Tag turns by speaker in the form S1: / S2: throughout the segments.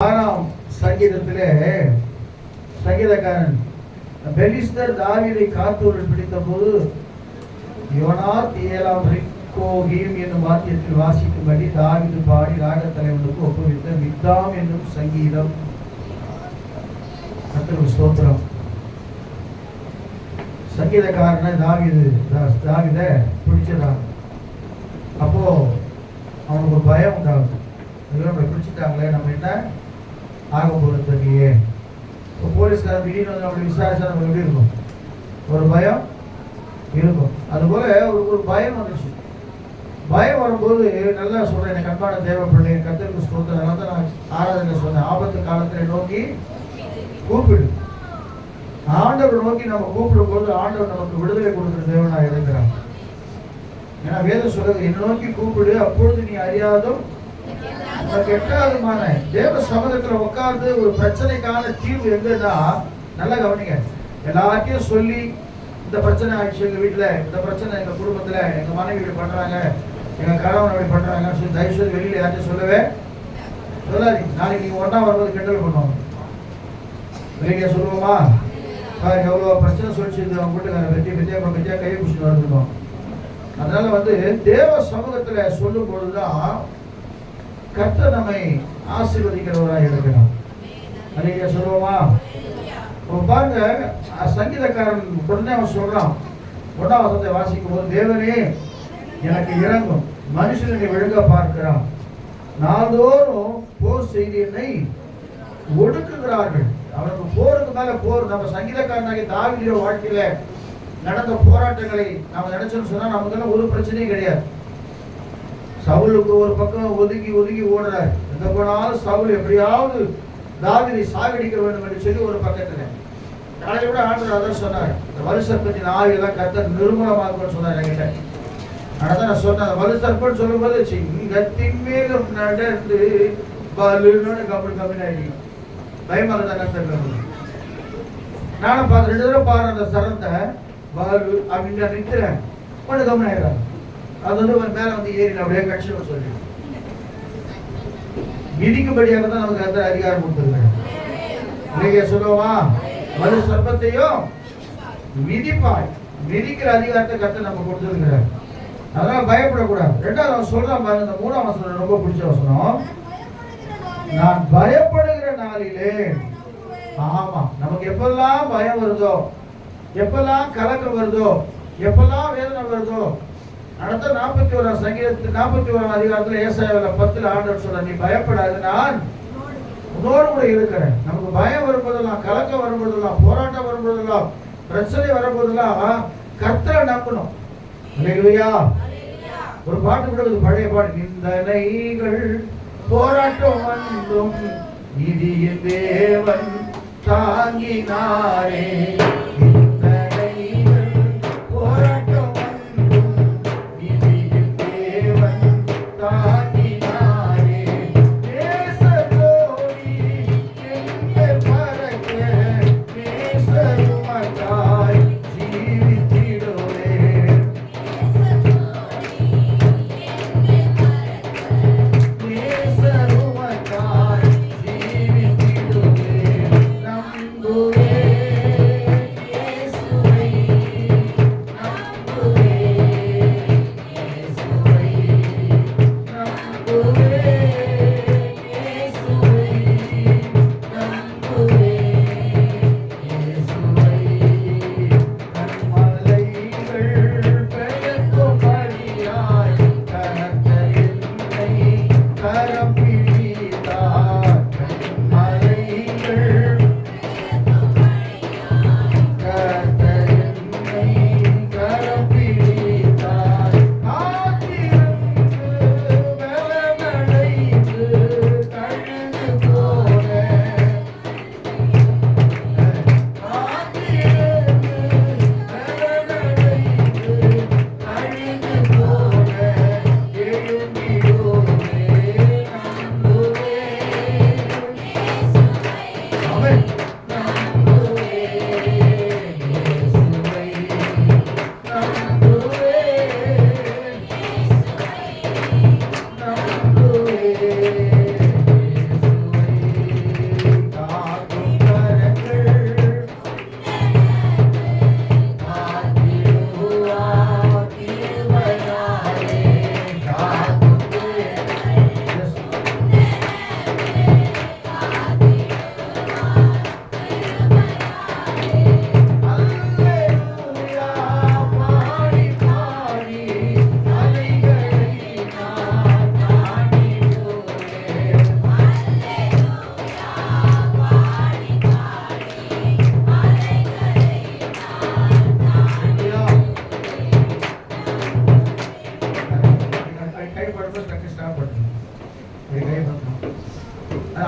S1: 6ஆம் சங்கீதத்திலே சங்கீதக்காரன் பெலிஸ்தர் தாவீதை காத்தூரில் பிடித்த போது யோனாத் ஏலாம் ரிக்கோகீம் என்னும் வாக்கியத்தில் வாசிக்கும்படி தாவீது பாடி ராகத் தலைவனுக்கு ஒப்புவித்த மித்தாம் என்னும் சங்கீதம். கர்த்தருக்கு ஸ்தோத்திரம். சங்கீதக்காரனை தாவீதை பிடிச்சிடறாங்க. அப்போ அவனுக்கு ஒரு பயம் உண்டாகுது. நம்மளை பிடிச்சிட்டாங்களே, நம்ம என்ன ஆக போகிறது தெரியலையே. இப்போ போலீஸ்காரன் திடீர்னு வந்து நம்மளை விசாரிச்சா நமக்கு எப்படி இருக்கும்? ஒரு பயம் இருக்கும். அதுபோல ஒரு பயம் வந்துச்சு. பயம் வரும்போது நல்லா சொல்றேன், எனக்கு அன்பான தேவ பிள்ளை, கர்த்தருக்கு ஸ்தோத்திரம். அதனால தான் நான் ஆராதனை சொன்னேன், ஆபத்து காலத்தில் நோக்கி கூப்பிடு. ஆண்டவர் நோக்கி நம்ம கூப்பிடும் போது ஆண்டவர் நமக்கு விடுதலை கொடுக்குற தேவனாக இருக்கிறான். ஏன்னா வேதம் சொல்றது, என்னை நோக்கி கூப்பிடு, அப்பொழுது நீ அறியாதும் எட்டாவதுமான தேவ சமூகத்துல உட்கார்ந்து ஒரு பிரச்சனைக்கான தீர்வு எங்கன்னா நல்லா கவனிங்க. எல்லாத்தையும் சொல்லி இந்த பிரச்சனை ஆயிடுச்சு எங்க வீட்டுல, இந்த பிரச்சனை எங்க குடும்பத்துல, எங்க மனைவி இப்படி பண்றாங்க, எங்க கணவன் இப்படி பண்றாங்க சொல்லி தயவுசெய்து வெளியில யார்ட்டும் சொல்லவே சொல்லாதீங்க. நாளைக்கு நீங்க ஒன்றா வரும்போது கிண்டல் பண்ணுவாங்க. வெளியே சொல்லுவோமா, எவ்வளவு பிரச்சனை சொல்லிச்சு அவங்க வீட்டுக்கார வெட்டியா கையை பிடிச்சிட்டு வந்துருக்கோம். அதனால தேவ சமூகத்துல சொல்லும் பொழுதுதான் கர்த்தர் நம்மை ஆசீர்வதிக்கிறவராக இருக்கிறார். அன்னைக்கு சொல்லுவோமா? பாருங்க, சங்கீதக்காரன் உடனே அவன் சொல்றான், 1ஆம் வசனத்தை வாசிக்கும் போது, தேவனே எனக்கு இறங்கும், மனுஷனை விழுங்க பார்க்கிறான், நாள்தோறும் போர் செய்து என்னை ஒடுக்குகிறார்கள். அவனுக்கு போருக்கு மேல போர். நம்ம சங்கீதக்காரனாகிய தாவீதுடைய வாழ்க்கையில நடந்த போராட்டங்களை நாம நினைச்சோம்னு சொன்னா நமக்கு ஒரு பிரச்சனையும் கிடையாது. சவுலுக்கு ஒரு பக்கம் ஒதுங்கி ஓடுறாரு. எங்க போனாலும் சவுல் எப்படியாவது தாவீதை சாகடிக்க வேண்டும் என்று சொல்லி ஒரு பக்கத்துல காலையில கூட ஆண்டவர் அதான் சொன்னார், இந்த வலுசற்பத்தின் ஆவியெல்லாம் கர்த்தர் நிர்மூலமாக்கும்னு சொன்னார் என்கிட்ட. அதான் நான் சொன்னேன், வலுசற்பன்னு சொல்லும் போது சிங்கத்தின் மேலும் நடந்து பலுன்னு கம்மி ஆயிடுங்க. பயமாக தான் கர்த்தர். நானும் பார்த்து 2 தடவை பாரு அந்த சரத்தை பலு அப்படின்னு நான் நிற்கிறேன், கொஞ்சம் கம்மி ஆயிடுறாங்க. அது மேல ஏறி அப்படியே கட்சியில் சொல்லி விதிக்கும்படியாக தான் நமக்கு அந்த அதிகாரம் கொடுத்துருக்காங்க. நீங்க சொல்லுவா, மது சர்ப்பத்தையும் விதிப்பாய், விதிக்கிற அதிகாரத்தை கர்த்தர் நம்ம கொடுத்துருக்கிறார். அதனால பயப்படக்கூடாது. 2வது அவன் சொல்றான் பாருங்க, இந்த 3ஆம் வசனம் ரொம்ப பிடிச்ச வசனம், நான் பயப்படுகிற நாளிலே. ஆமா, நமக்கு எப்பெல்லாம் பயம் வருதோ, எப்பெல்லாம் கலக்கம் வருதோ, எப்பெல்லாம் வேதனை வருதோ, அடுத்த 41ஆம் சங்கீதத்தில் 41ஆம் அதிகாரத்தில் ஏசாயாவில் 10 ஆண்டவர் சொல்ற, நீ பயப்படாது, நான் உன்னோடு கூட இருக்கிறேன். நமக்கு பயம் வரும்போதெல்லாம், கலக்கம் வரும்போதெல்லாம், போராட்டம் வரும்போதெல்லாம், பிரச்சனை வரும்போதெல்லாம் கர்த்தரை நம்பணும். அல்லேலூயா. ஒரு பாட்டு கூட பழைய பாட்டு, நிந்தனைகள் போராட்டம் வந்தும் நீதியின் தேவன் தாங்கினாரே,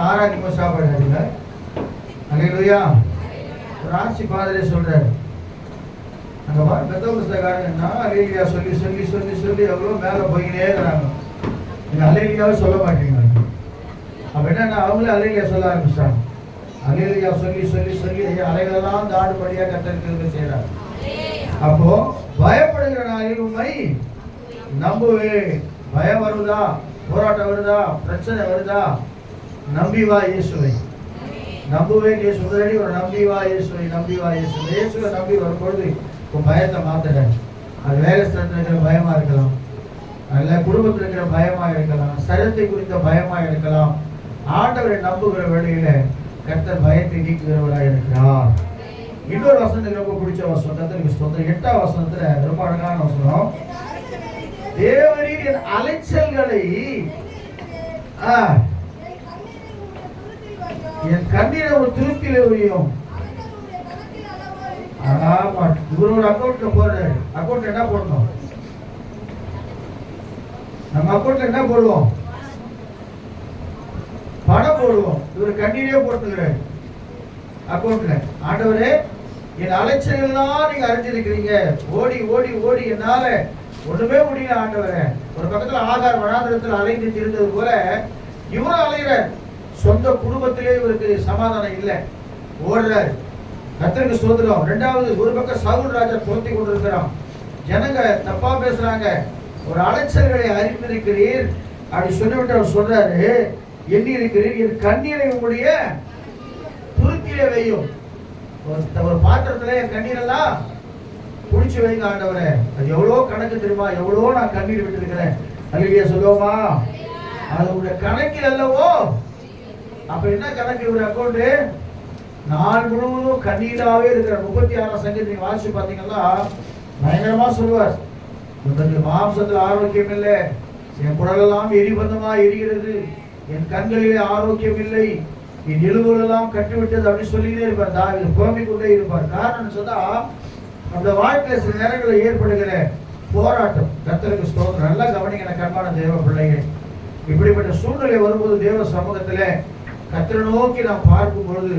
S1: ஆராதிக்கும் சாப்பாடு ஆடுங்க. அல்லேலூயா. ஒரு ஆட்சி பாதிலே சொல்றாரு, அங்க பெத்தோபஸ்தக்காரங்கன்னா அல்லேலூயா சொல்லி சொல்லி சொல்லி சொல்லி எவ்வளோ மேலே போய்கிட்டே இருக்கிறாங்க. நீங்க அல்லேலூயாவே சொல்ல மாட்டீங்க. அப்ப என்னன்னா அவங்களே அல்லேலூயா சொல்ல ஆரம்பிச்சாங்க. அல்லேலூயா சொல்லி சொல்லி சொல்லி அலைகளெல்லாம் தாடுபடியா கர்த்தருக்கு செய்யறாங்க. அப்போ பயப்படுகிற நாளில் உண்மை நம்புவே. பயம் வருதா, போராட்டம் வருதா, பிரச்சனை வருதா, நம்பி வா இயேசுவை. நம்புவேன் இயேசு முதலடி ஒரு நம்பி வா இயேசுவை, நம்பி வா இயேசுவை. இயேசுவை நம்பி வரும்பொழுது உன் பயத்தை மாத்துறேன். அது வேலை ஸ்தலத்தில் இருக்கிற பயமா இருக்கலாம், அல்ல குடும்பத்தில் இருக்கிற பயமா இருக்கலாம், சரீரத்தை குறித்த பயமா இருக்கலாம். ஆண்டவரை நம்புகிற வேளையில கர்த்தர் பயத்தை நீக்குகிறவராக இருக்கிறார். இன்னொரு வசனத்துக்கு ரொம்ப பிடிச்ச வசனம், கர்த்தருக்கு ஸ்தோத்திரம். 8ஆம் வசனத்துல ரொம்ப அழகான வசனம். தேவரீர் என் அலைச்சல்களை என் கண்ணீரை ஒரு திருப்தியில வையும். ஆமா, இவர் ஒரு அக்கௌண்ட்ல போடுறாரு. அக்கௌண்ட் என்ன போடணும்? நம்ம அக்கௌண்ட்ல என்ன போடுவோம்? பணம் போடுவோம். இவர் கண்ணீரே போட்டுக்கிறாரு அக்கௌண்ட்ல. ஆண்டவரே என் அலைச்சல்கள்லாம் நீங்க அறிஞ்சிருக்கிறீங்க. ஓடி ஓடி ஓடி என்னால ஒண்ணுமே முடியல ஆண்டவரே. ஒரு பக்கத்துல ஆகார் வனாந்திரத்தில் அலைந்து திரிந்தது போல இவரும் அலைகிறார். சொந்த குடும்பத்திலே இவருக்கு சமாதானம் இல்லை, ஓடுறாரு. கர்த்தருக்கு ஸ்தோத்திரம். இரண்டாவது, ஒரு பக்கம் சவுல் ராஜா துரத்தி கொண்டிருக்கிறான். ஜனங்க தப்பா பேசுறாங்க. ஒரு அலைச்சல்களை அறிந்திருக்கிறீர் அப்படி சொல்லிவிட்டு அவர் சொல்றாரு, எண்ணி இருக்கிறீர் என் கண்ணீரை உங்களுடைய துருத்திலே வையும். ஒரு பாத்திரத்துல என் கண்ணீரெல்லாம் குடிச்சு வைங்க ஆண்டவரே. அது எவ்வளோ கணக்கு தெரியுமா? எவ்வளோ நான் கண்ணீர் விட்டு இருக்கிறேன். அல்லேலூயா சொல்லுவோமா? அது உங்களுடைய கணக்கில் அல்லவோ. அப்ப என்ன கணக்கு? ஒரு அக்கௌண்ட் நாள் முழுவதும் கண்ணீராவே இருக்கிற 36ஆம் சங்கீதத்தை வாசிச்சு பார்த்தீங்கன்னா பயங்கரமா சொல்லுவார். மாம்சத்துல ஆரோக்கியம் இல்லை, என் குடலெல்லாம் எரிபந்தமா எரிகிறது, என் கண்களிலே ஆரோக்கியம் இல்லை, என் எலும்புகள் எல்லாம் கட்டிவிட்டது அப்படின்னு சொல்லிக்கிட்டே இருப்பார். தாவீது புலம்பிக் கொண்டே இருப்பார். காரணம் சொன்னா அந்த வாழ்க்கையில சில நேரங்களில் ஏற்படுகிற போராட்டம். கர்த்தருக்கு ஸ்தோத்திரம். நல்லா கவனிக்கிற கண்பான தேவ பிள்ளைங்க, இப்படிப்பட்ட சூழ்நிலை வரும்போது தேவ சமூகத்துல கர்த்தரை நோக்கி நாம் பார்க்கும் பொழுது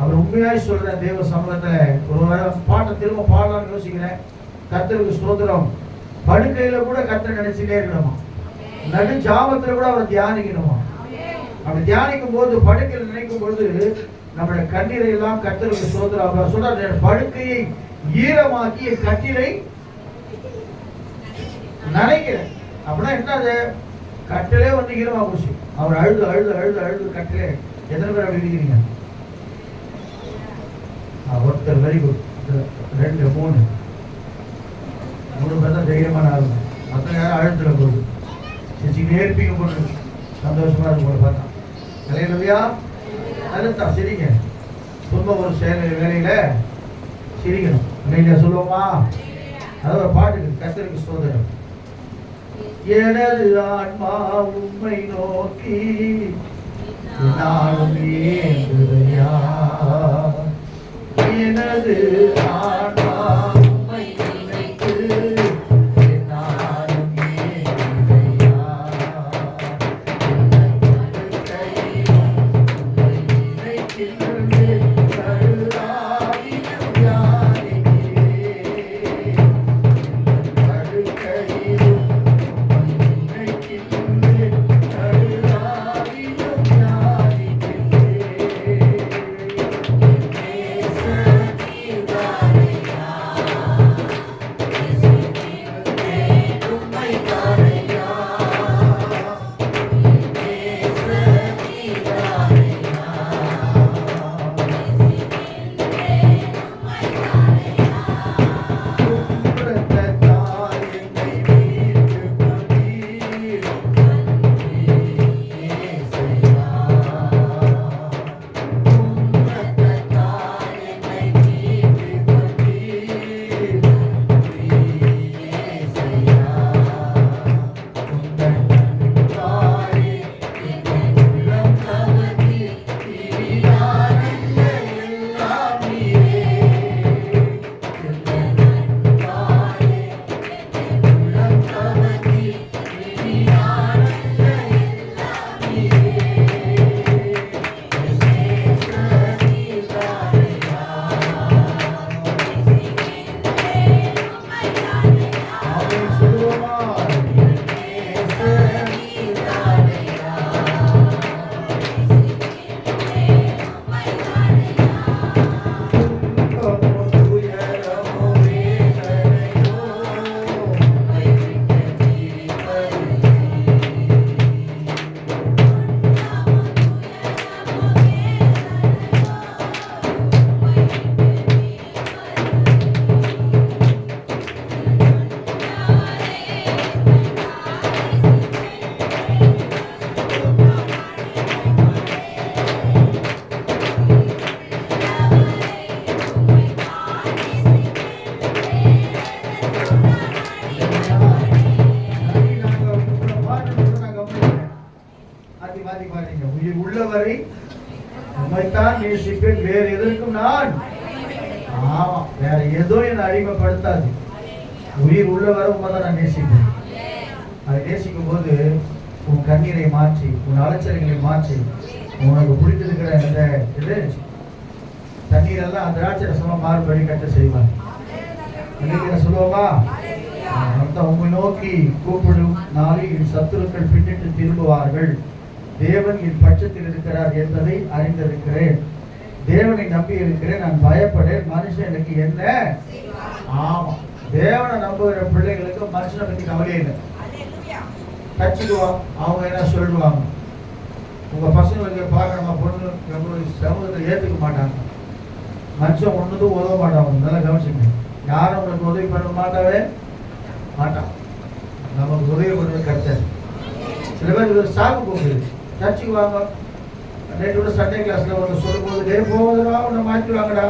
S1: அவர் உண்மையாய் சொல்ற தேவ சமூகத்துல ஒரு பாட்டை திரும்ப பாடலாம்னு யோசிக்கிறேன். கர்த்தருக்கு ஸ்தோத்திரம். படுக்கையில கூட கர்த்தரை நினைச்சுட்டே இருக்கணுமா, நடு ஜாமத்துல கூட அவரை தியானிக்கணுமா. அப்படி தியானிக்கும் போது படுக்கையில் நினைக்கும் பொழுது நம்முடைய கண்ணீரை எல்லாம் கர்த்தருக்கு ஸ்தோத்திரம். அவர் சொல்ற படுக்கையை ஈரமாக்கி என் கட்டிலை நினைக்கிறேன். அப்படின்னா என்னது? கட்டிலே வந்து ஈரமா போச்சு. அவர் அழுது அழுது அழுது அழுது கட்டிலே. எத்தனை பேர் அப்படி இருக்கிறீங்க? ஒருத்தர். Very good. 2 3 பேர் தான் தைரியமான ஆள். மற்ற நேரம் அழுத்துல போகுது சிரிச்சுக்கிட்டே இருப்பீங்க போட்டு. சந்தோஷமா இருக்கும் போல பார்த்தா. அல்லேலூயா. அழுத்தா சிரிங்க. துன்பம் ஒரு வேலையில சிரிக்கணும். இல்லையா சொல்லுவோமா? அதாவது ஒரு பாட்டுக்கு கர்த்தருக்கு ஸ்தோத்திரம். எனது ஆன்மா உம்மை நோக்கி நானும் ஏங்குதையா, எனது ஆன்மா உம்மை நினைத்து நானும் ஏங்குதையா, உம்மை நினைக்கின்றேன் கருதாயினும் யாரிக்கிறேன், படுக்கையிலும்
S2: Yes, sir.
S1: உண்மைத்தான் நேசிப்பேன், வேறு எதற்கும் நான். ஆமா, வேற ஏதோ என்னை அடிமைப்படுத்தாது. உயிர் உள்ள வர உண்மைதான் நான் நேசிப்பேன். அதை நேசிக்கும் போது உன் கண்ணீரை மாற்றி, உன் அலைச்சல்களை மாற்றி, உனக்கு பிடித்திருக்கிற அந்த இது தண்ணீரெல்லாம் திராட்சை ரசமா மாறுபடி கட்ட செய்வார். சொல்லுவோமா? உண்மை நோக்கி கூப்பிடும் நாளில் சத்துருக்கள் பின்னிட்டு திரும்புவார்கள். தேவன் என் பட்சத்தில் இருக்கிறார் என்பதை அறிந்திருக்கிறேன். தேவனை நம்பி இருக்கிறேன், நான் பயப்படேன். மனுஷனுக்கு என்ன? ஆமா, தேவனை நம்புகிற பிள்ளைகளுக்கு மனுஷனை பத்தி கவலையே இல்லை. கட்சிக்குவாங்க, அவங்க என்ன சொல்லுவாங்க. உங்க பசங்களுக்கு பார்க்கணுமா, பொண்ணு சமூகத்தில் ஏற்றுக்க மாட்டாங்க. மனுஷன் ஒன்றுக்கும் உதவ மாட்டாங்க. நல்லா கவனிச்சுங்க. யாரும் உங்களுக்கு உதவி பண்ண மாட்டாவே மாட்டான். நமக்கு உதவி பண்ணுறது கர்த்தர். சில பேர் சாக்கு போகுது. சர்ச்சுக்கு வாங்க, நேற்று கூட சண்டே கிளாஸ்ல வந்து சொல்லும்போது போவதுடா உன்னை மாற்றிடுவாங்கடா,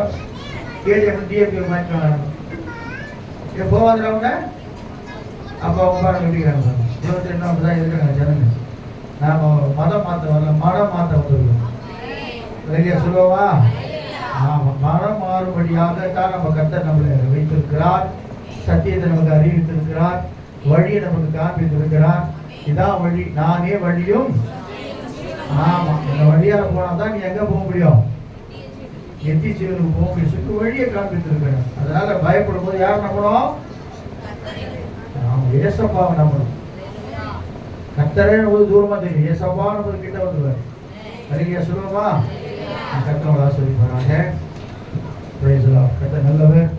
S1: கேடிஎம் டிஎம்பி மாற்றிடுவாங்க. போவாதுடா உன்ன. அப்போ அவங்க பாருங்க எப்படிங்கிறாங்க, 22 தான் இருக்கிறாங்க ஜனங்க. நாம மதம் மாற்ற வரல, மனம் மாற்ற வந்துருக்கோம். வெளியே சொல்லுவோமா? ஆமா, மனம் மாறுபடியாகத்தான் நம்ம கர்த்தர் நம்மளை வைத்திருக்கிறார். சத்தியத்தை நமக்கு அறிவித்திருக்கிறார். வழியை நமக்கு காண்பித்திருக்கிறார். இதான் வழி, நானே வழியும். ஆமா, இந்த வழியால போனாதான் நீ எங்க போக முடியும்? எத்தி ஜீவனுக்கு போக முடியும். சுற்றி வழியை காண்பித்திருக்கிறேன். அதனால பயப்படும் போது யார் நம்பணும்? ஏசப்பாவை நம்பணும். கர்த்தரே நமக்கு தூரமா தெரியும், ஏசப்பா நமக்கு கிட்ட வந்துருவார். சரிங்க சொல்லுவோமா? கர்த்தர் ஆசீர்வதிப்பாராக. Praise the Lord. கர்த்தர் நல்லவர்.